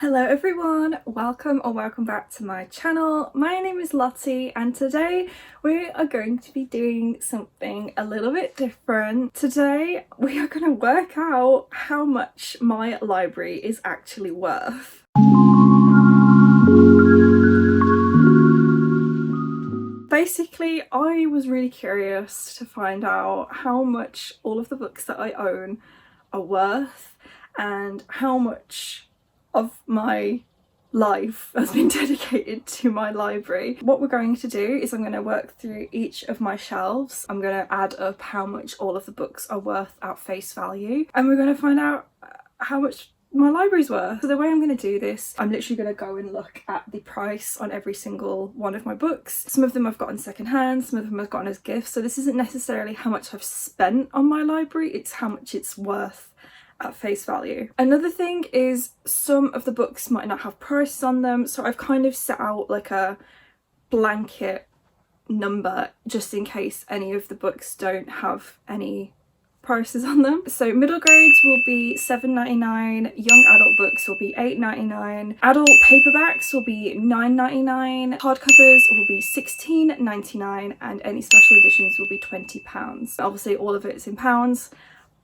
Hello everyone, welcome back to my channel. My name is Lottie and today we are going to be doing something a little bit different. Today we are going to work out how much my library is actually worth. Basically, I was really curious to find out how much all of the books that I own are worth and how much of my life has been dedicated to my library. What we're going to do is I'm going to work through each of my shelves. I'm going to add up how much all of the books are worth at face value, and we're going to find out how much my library's worth. So the way I'm going to do this, I'm literally going to go and look at the price on every single one of my books. Some of them I've gotten second hand, some of them I've gotten as gifts, so this isn't necessarily how much I've spent on my library, it's how much it's worth at face value. Another thing is some of the books might not have prices on them, so I've kind of set out like a blanket number just in case any of the books don't have any prices on them. So middle grades will be $7.99, young adult books will be $8.99, adult paperbacks will be $9.99, hardcovers will be $16.99, and any special editions will be £20. Obviously all of it is in pounds.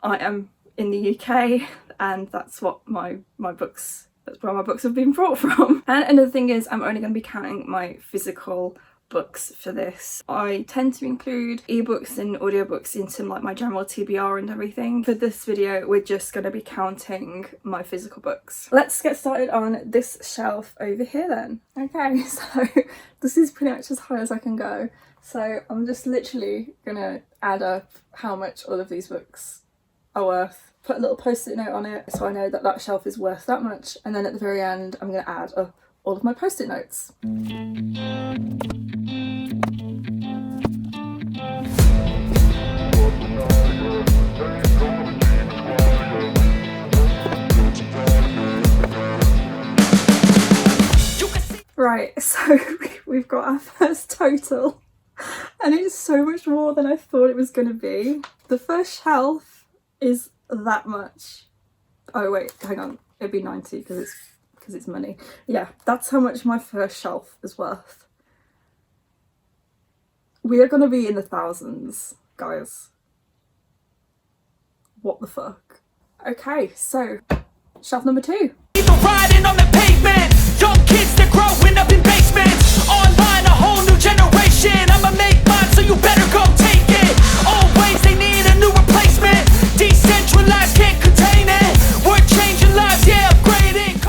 I am in the UK and that's where my books have been brought from. And another thing is I'm only going to be counting my physical books for this. I tend to include ebooks and audiobooks into like my general TBR and everything. For this video we're just going to be counting my physical books. Let's get started on this shelf over here then. Okay, so this is pretty much as high as I can go, so I'm just literally gonna add up how much all of these books are worth, put a little post-it note on it so I know that that shelf is worth that much, and then at the very end I'm going to add up all of my post-it notes. Right, so we've got our first total and it's so much more than I thought it was going to be. The first shelf is that much. Oh wait, hang on, it'd be 90 because it's money. Yeah, that's how much my first shelf is worth. We are gonna be in the thousands, guys. What the fuck? Okay, so shelf number 2. People riding on the pavement, young kids that growing up in basements, online a whole new generation. I'ma make mine, so you better go take it. Always they need a new replacement. Decentralized, can't contain it. We're changing lives, yeah, upgrading.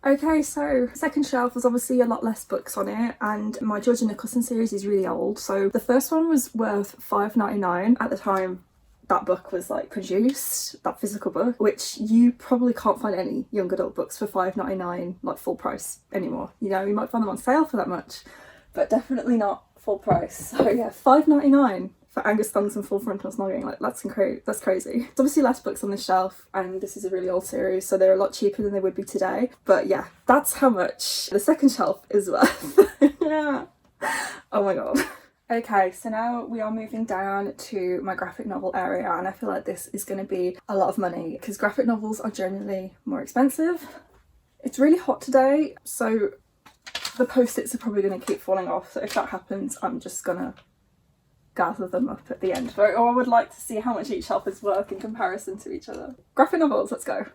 Okay, so second shelf was obviously a lot less books on it, and my George and Nicholson series is really old. So the first one was worth $5.99 at the time that book was like produced, that physical book, which you probably can't find any young adult books for $5.99 like full price anymore. You know, you might find them on sale for that much, but definitely not full price. So yeah, $5.99 for Angus Thumbs and Full Frontal Snogging, like that's crazy. There's obviously less books on this shelf, and this is a really old series, so they're a lot cheaper than they would be today. But yeah, that's how much the second shelf is worth. Yeah. Oh my god. Okay, so now we are moving down to my graphic novel area, and I feel like this is going to be a lot of money because graphic novels are generally more expensive. It's really hot today, so the post-its are probably going to keep falling off, so if that happens I'm just gonna gather them up at the end. Or I would like to see how much each shelf is worth in comparison to each other. Graphic novels, let's go.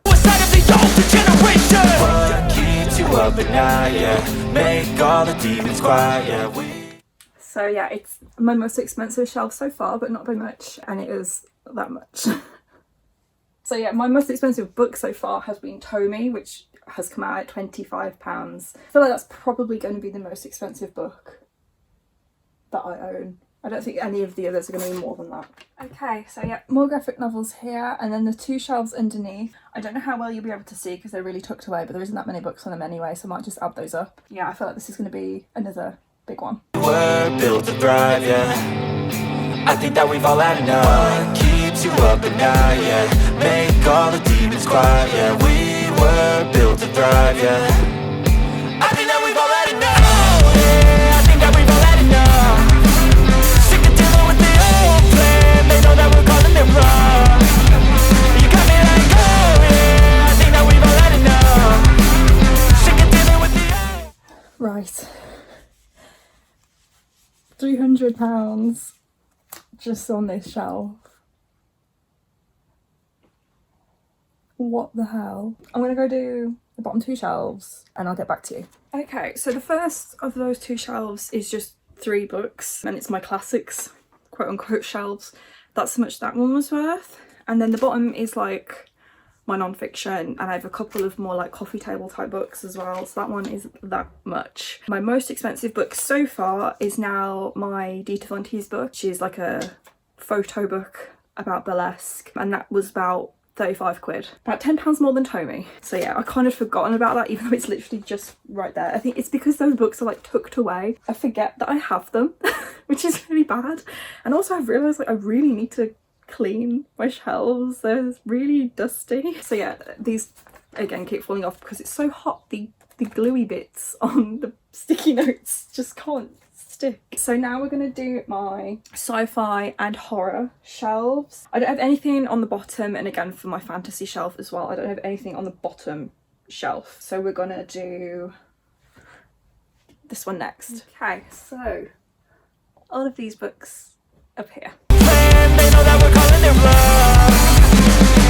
So yeah, it's my most expensive shelf so far, but not by much, and it is that much. So yeah, my most expensive book so far has been Tommy, which has come out at £25. I feel like that's probably going to be the most expensive book that I own. I don't think any of the others are going to be more than that. Okay, so yeah, more graphic novels here, and then the two shelves underneath. I don't know how well you'll be able to see because they're really tucked away, but there isn't that many books on them anyway, so I might just add those up. Yeah, I feel like this is going to be another big one. We're built to thrive, yeah. I think that we've all had enough. What keeps you up at night, yeah. Make all the demons quiet, yeah. We were built to thrive, yeah. I think that we've all had enough. Oh, yeah, I think that we've all had enough. Sick of dealing with the old plan. They know that we're calling it wrong. You got me like, oh, yeah, I think that we've all had enough. Right. £300 just on this shelf. What the hell? I'm gonna go do the bottom 2 shelves and I'll get back to you. Okay, so the first of those 2 shelves is just 3 books and it's my classics, quote unquote, shelves. That's how much that one was worth. And then the bottom is like my non-fiction, and I have a couple of more like coffee table type books as well, so that one is that much. My most expensive book so far is now my Dita Von Teese book, which is like a photo book about burlesque, and that was about 35 quid, about £10 more than Tommy. So yeah, I kind of forgotten about that, even though it's literally just right there. I think it's because those books are like tucked away. I forget that I have them, which is really bad. And also I've realised like I really need to clean my shelves. They're really dusty. So yeah, these again keep falling off because it's so hot. The gluey bits on the sticky notes just can't stick. So now we're gonna do my sci-fi and horror shelves. I don't have anything on the bottom, and again for my fantasy shelf as well, I don't have anything on the bottom shelf. So we're gonna do this one next. Okay, so all of these books up here. They know that we're calling it love.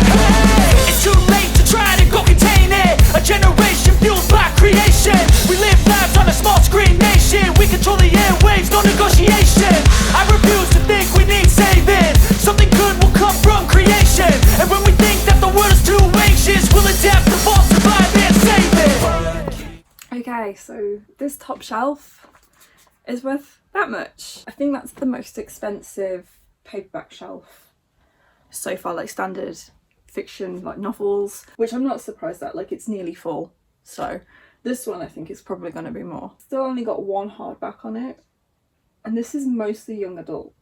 Hey, it's too late to try to go contain it. A generation fueled by creation. We live lives on a small screen nation. We control the airwaves, no negotiation. I refuse to think we need saving. Something good will come from creation. And when we think that the world is too anxious, we'll adapt, evolve, survive and save it. Okay, so this top shelf is worth that much. I think that's the most expensive paperback shelf so far, like standard fiction, like novels, which I'm not surprised at, like it's nearly full. So this one I think is probably going to be more. Still only got 1 hardback on it, and this is mostly young adult,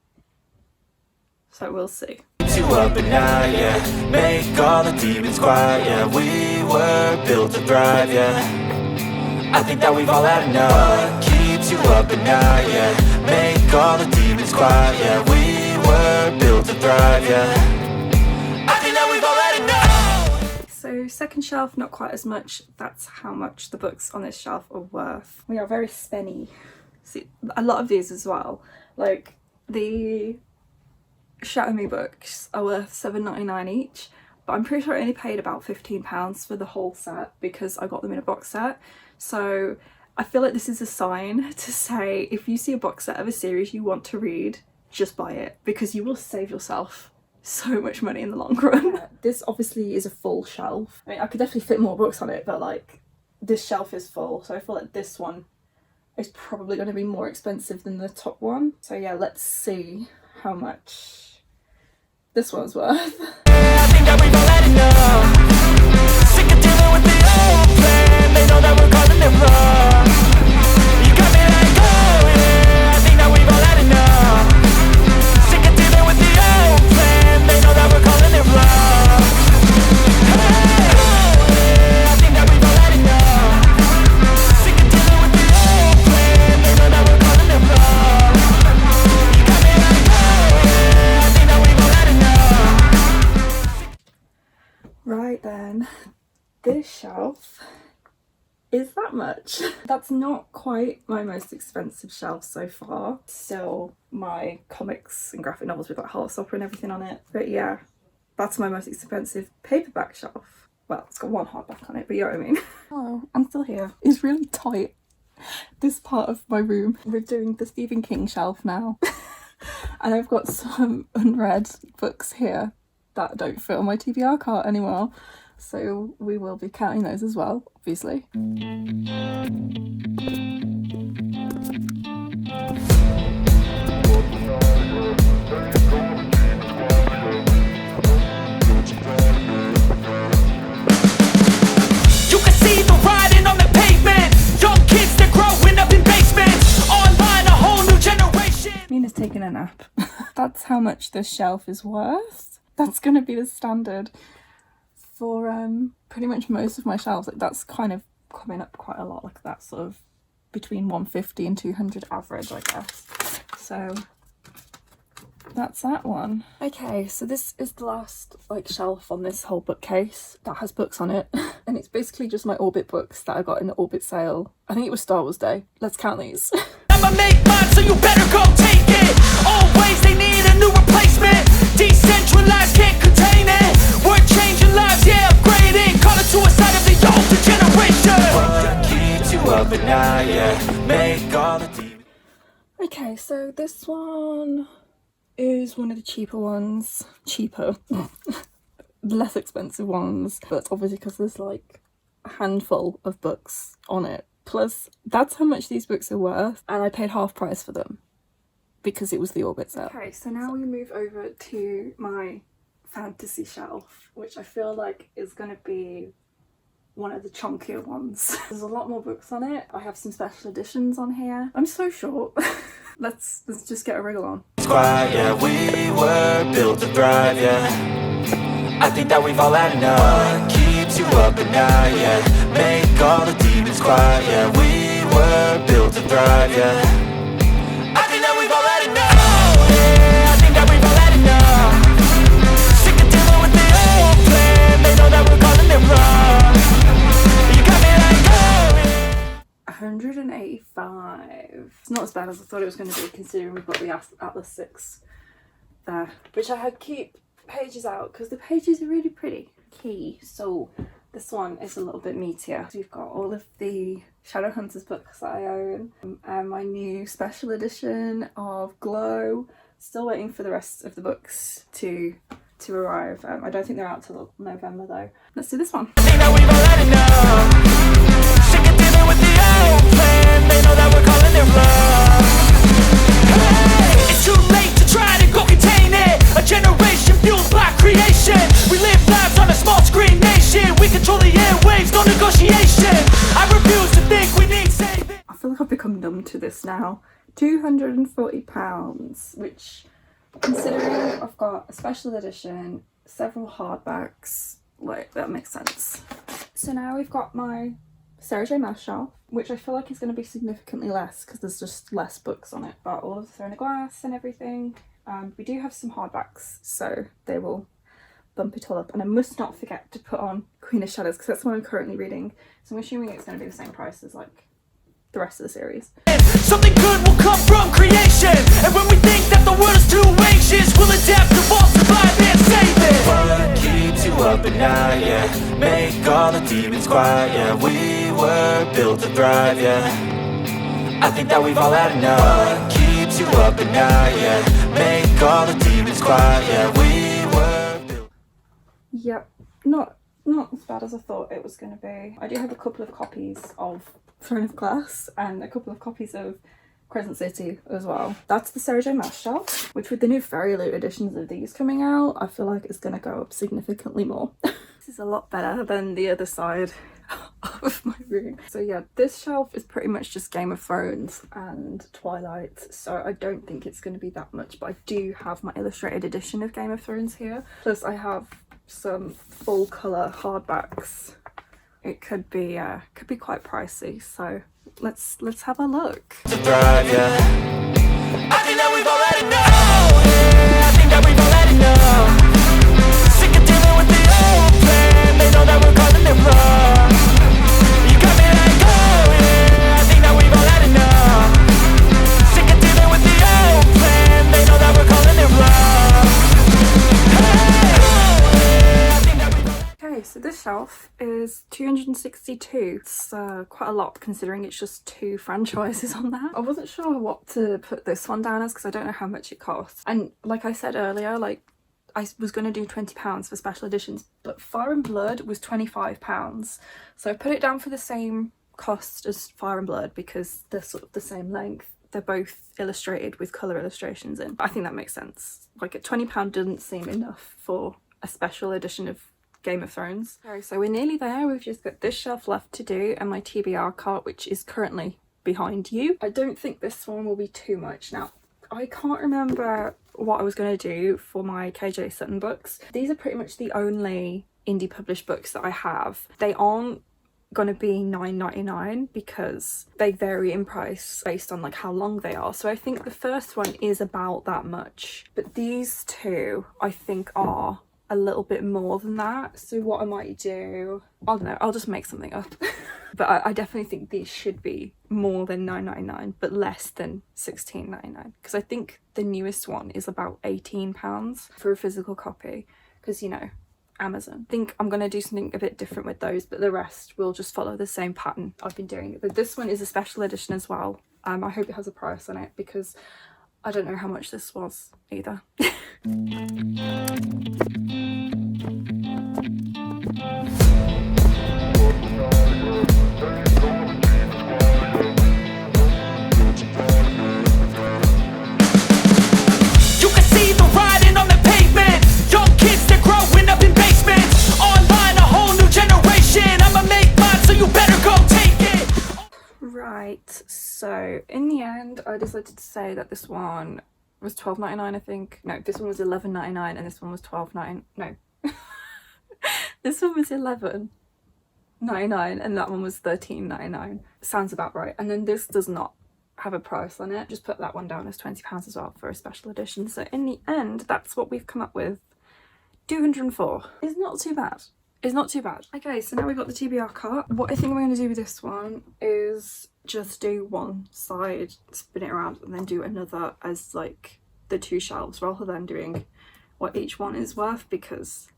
so we'll see. You up at night, yeah. Make all the demons quiet, yeah. We were built to thrive, yeah. I think that we've all had enough. Keeps you up at night, yeah. Make all the demons quiet, yeah. We were built to thrive, yeah. I think that we've all had enough. So second shelf, not quite as much. That's how much the books on this shelf are worth. We are very spenny. See, a lot of these as well. Like the Shatter Me books are worth £7.99 each, but I'm pretty sure I only paid about £15 for the whole set because I got them in a box set. So I feel like this is a sign to say if you see a box set of a series you want to read, just buy it, because you will save yourself so much money in the long run. This obviously is a full shelf. I mean, I could definitely fit more books on it, but like this shelf is full, so I feel like this one is probably going to be more expensive than the top one. So yeah, let's see how much this one's worth. I think that we've all had enough. Sick of dealing with the old plan. They know that we're calling it love. You got me like, oh yeah. I think that we've all had enough. Sick of dealing with the old plan. They know that we're calling it love. Hey, oh yeah. I think that we've all had enough. Sick of dealing with the old plan. They know that we're calling it love. You got me like, oh yeah. I think that we've all had enough. Right then, this shelf is that much. That's not quite my most expensive shelf so far. Still my comics and graphic novels with like Heartstopper and everything on it. But yeah, that's my most expensive paperback shelf. Well, it's got 1 hardback on it, but you know what I mean. Hello, I'm still here. It's really tight, this part of my room. We're doing the Stephen King shelf now. And I've got some unread books here that don't fit on my TBR cart anymore. So we will be counting those as well, obviously. Nina's taking a nap. That's how much this shelf is worth. That's gonna be the standard for pretty much most of my shelves. Like that's kind of coming up quite a lot, like that sort of between 150 and 200 average, I guess. So that's that one. Okay, so this is the last like shelf on this whole bookcase that has books on it. And it's basically just my Orbit books that I got in the Orbit sale. I think it was Star Wars Day. Let's count these. I'ma make mine, so you better go take it. Always they need a new replacement. Decentralized, can't contain it. We're changing lives, yeah, upgrading. Call it suicide of the older generation. What keeps you up at night, yeah? Make all the demons. Okay, so this one is one of the cheaper ones. Cheaper. Less expensive ones. But obviously because there's like a handful of books on it. Plus, that's how much these books are worth. And I paid half price for them. Because it was the Orbit sale. Okay, so now we move over to my fantasy shelf. Which I feel like is going to be one of the chunkier ones. There's a lot more books on it. I have some special editions on here. I'm so short. Let's just get a wriggle on. Quiet, yeah, we were built to thrive, yeah. I think that we've all had enough. What keeps you up at night, yeah? Make all the demons quiet, yeah. We were built to thrive, yeah. I think that we've all had enough. Yeah, I think that we've all had enough. Sick of dealing with the old plan. They know that we're calling it wrong. You got me like, oh, yeah. 185. It's not as bad as I thought it was going to be, considering we've got the Atlas 6 there, which I had keep pages out because the pages are really pretty. So this one is a little bit meatier. We've got all of the Shadowhunters books that I own, and my new special edition of Glow. Still waiting for the rest of the books to arrive. I don't think they're out till November though. Let's do this one. Think that we've all had enough. Sick of dealing with the old plan. They know that we're calling it wrong. Hey, it's too late to try to go contain it. A generation fueled by creation. We live lives on a small screen nation. We control the airwaves, no negotiation. I refuse to think we need saving. I feel like I've become numb to this now. £240, which, considering I've got a special edition, several hardbacks, like, that makes sense. So now we've got my Sarah J Maas shelf, which I feel like is going to be significantly less because there's just less books on it. But all of the Throne of Glass and everything. We do have some hardbacks, so they will bump it all up. And I must not forget to put on Queen of Shadows because that's what I'm currently reading. So I'm assuming it's going to be the same price as like the rest of the series. Something good will come from creation. And when we think that the world is too anxious, we'll adapt, evolve, survive, and save it. What keeps you up at night, yeah? Make all the demons quiet, yeah. We were built to thrive, yeah. I think that we've all had enough. What keeps you up at night, yeah? Make all the demons quiet, yeah. We were built. Yep, not as bad as I thought it was going to be. I do have a couple of copies of Throne of Glass and a couple of copies of Crescent City as well. That's the Sarah J Maas shelf, which with the new Fairy Loot editions of these coming out, I feel like it's going to go up significantly more. This is a lot better than the other side of my room. So yeah, this shelf is pretty much just Game of Thrones and Twilight, so I don't think it's going to be that much, but I do have my illustrated edition of Game of Thrones here. Plus I have some full colour hardbacks. It could be quite pricey, so let's have a look. To thrive, yeah. I think that we've all had enough. Yeah, I think that we've all had enough. Sick of dealing with the old plan. They know that we're calling it wrong. You got me like, oh yeah. I think that we've all had enough. Sick of dealing with the old plan. They know that we're calling it wrong. Hey, oh yeah. I think that we've all. Okay, so this shelf is 262. It's quite a lot considering it's just 2 franchises on there. I wasn't sure what to put this one down as because I don't know how much it costs. And like I said earlier, like I was going to do £20 for special editions, but Fire and Blood was £25. So I put it down for the same cost as Fire and Blood because they're sort of the same length. They're both illustrated with colour illustrations in. I think that makes sense. Like a £20 doesn't seem enough for a special edition of Game of Thrones. Okay, so we're nearly there. We've just got this shelf left to do and my TBR cart, which is currently behind you. I don't think this one will be too much. Now, I can't remember what I was going to do for my KJ Sutton books. These are pretty much the only indie published books that I have. They aren't gonna be £9.99 because they vary in price based on like how long they are. So I think the first one is about that much, but these two I think are a little bit more than that. So what I might do, I don't know, I'll just make something up. But I definitely think these should be more than £9.99 but less than £16.99, because I think the newest one is about £18 for a physical copy, because you know, Amazon. I think I'm going to do something a bit different with those, but the rest will just follow the same pattern I've been doing. But this one is a special edition as well. I hope it has a price on it because I don't know how much this was either. Right, so in the end I decided to say that this one was £12.99, I think. No, this one was £11.99 and this one was £12.99. No. This one was £11.99 and that one was £13.99. Sounds about right. And then this does not have a price on it. Just put that one down as £20 as well for a special edition. So in the end, that's what we've come up with. 204. It's not too bad. It's not too bad. Okay, so now we've got the TBR cart. What I think we're going to do with this one is just do one side, spin it around, and then do another as like the two shelves rather than doing what each one is worth, because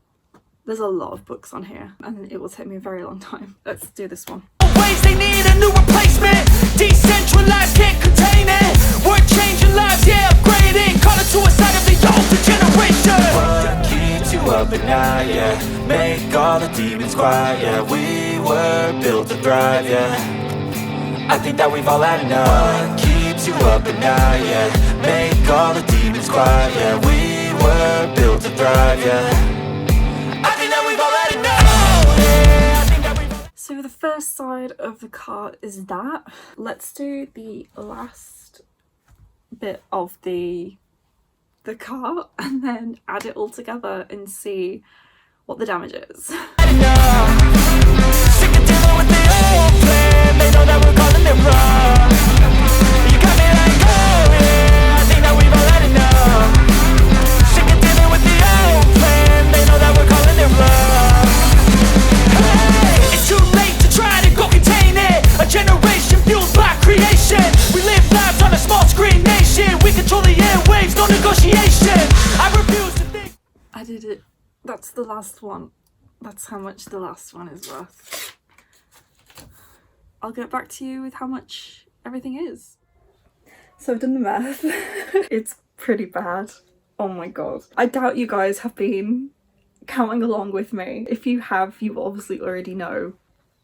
there's a lot of books on here and it will take me a very long time. Let's do this one. Ways they need a new replacement. Decentralized, can't contain it. We're changing lives, yeah, upgrading. Call it suicide of the older generation. What keeps you up at night, yeah? Make all the demons quiet, yeah. We were built to thrive, yeah. I think that we've all had enough. What keeps you up at night, yeah? Make all the demons quiet, yeah. We were built to thrive, yeah. So the first side of the cart is that. Let's do the last bit of the cart and then add it all together and see what the damage is. Sick of dealing with the old plan. They know that we're calling it wrong. You got me like, oh yeah, I think that we've all had enough. Sick of dealing with the old plan. They know that we're calling it wrong. Hey, it's too late to try to go contain it. A generation fueled by creation. We live lives on a small screen nation. We control the airwaves, no negotiation. I refuse to think. I did it. That's the last one. That's how much the last one is worth. I'll get back to you with how much everything is. So I've done the math. It's pretty bad. Oh my god. I doubt you guys have been counting along with me. If you have, you obviously already know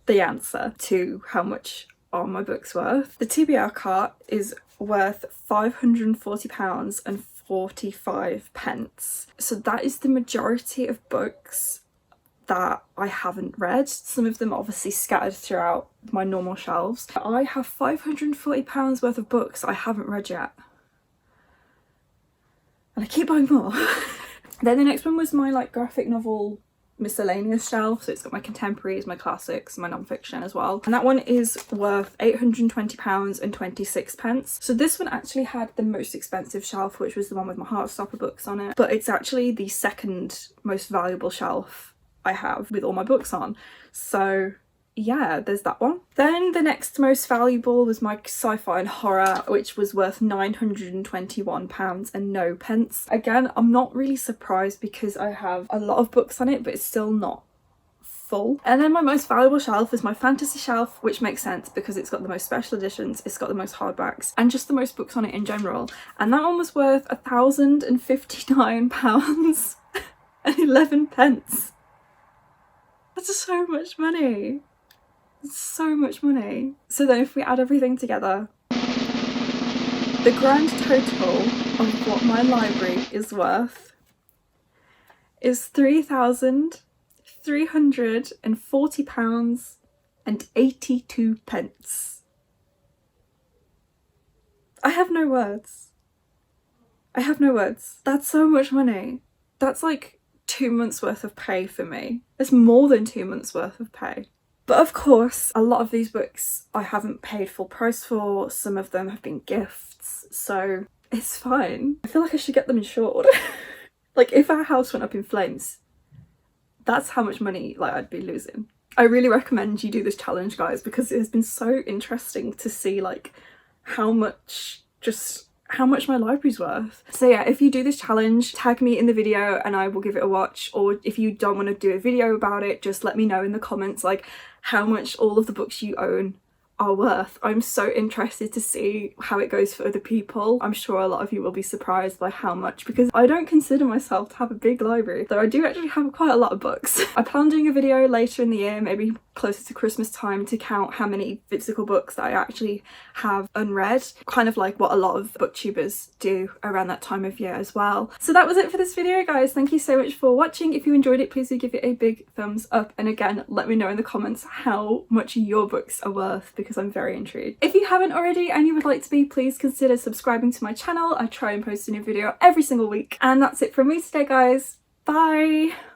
the answer to how much are my books worth. The TBR cart is worth £540 and 45 pence. So that is the majority of books that I haven't read. Some of them obviously scattered throughout my normal shelves. I have £540 worth of books I haven't read yet. And I keep buying more. Then the next one was my like graphic novel miscellaneous shelf. So it's got my contemporaries, my classics, my non-fiction as well. And that one is worth £820 and 26 pence. So this one actually had the most expensive shelf, which was the one with my Heartstopper books on it. But it's actually the second most valuable shelf I have with all my books on. So yeah, there's that one. Then the next most valuable was my sci-fi and horror, which was worth £921 and no pence. Again, I'm not really surprised because I have a lot of books on it, but it's still not full. And then my most valuable shelf is my fantasy shelf, which makes sense because it's got the most special editions, it's got the most hardbacks, and just the most books on it in general. And that one was worth £1,059 and 11 pence. That's so much money. So much money. So then if we add everything together, the grand total of what my library is worth is £3,340 and 82 pence. I have no words. I have no words. That's so much money. That's like 2 months worth of pay for me. It's more than 2 months worth of pay. But of course, a lot of these books I haven't paid full price for, some of them have been gifts, so it's fine. I feel like I should get them insured. Like, if our house went up in flames, that's how much money like I'd be losing. I really recommend you do this challenge, guys, because it has been so interesting to see like how much my library's worth. So yeah, if you do this challenge, tag me in the video and I will give it a watch, or if you don't want to do a video about it, just let me know in the comments like how much all of the books you own are worth. I'm so interested to see how it goes for other people. I'm sure a lot of you will be surprised by how much, because I don't consider myself to have a big library, though I do actually have quite a lot of books. I plan on doing a video later in the year, maybe closer to Christmas time, to count how many physical books that I actually have unread, kind of like what a lot of booktubers do around that time of year as well. So that was it for this video, guys. Thank you so much for watching. If you enjoyed it, please do give it a big thumbs up, and again, let me know in the comments how much your books are worth, because I'm very intrigued. If you haven't already and you would like to be, please consider subscribing to my channel. I try and post a new video every single week. And that's it from me today, guys. Bye!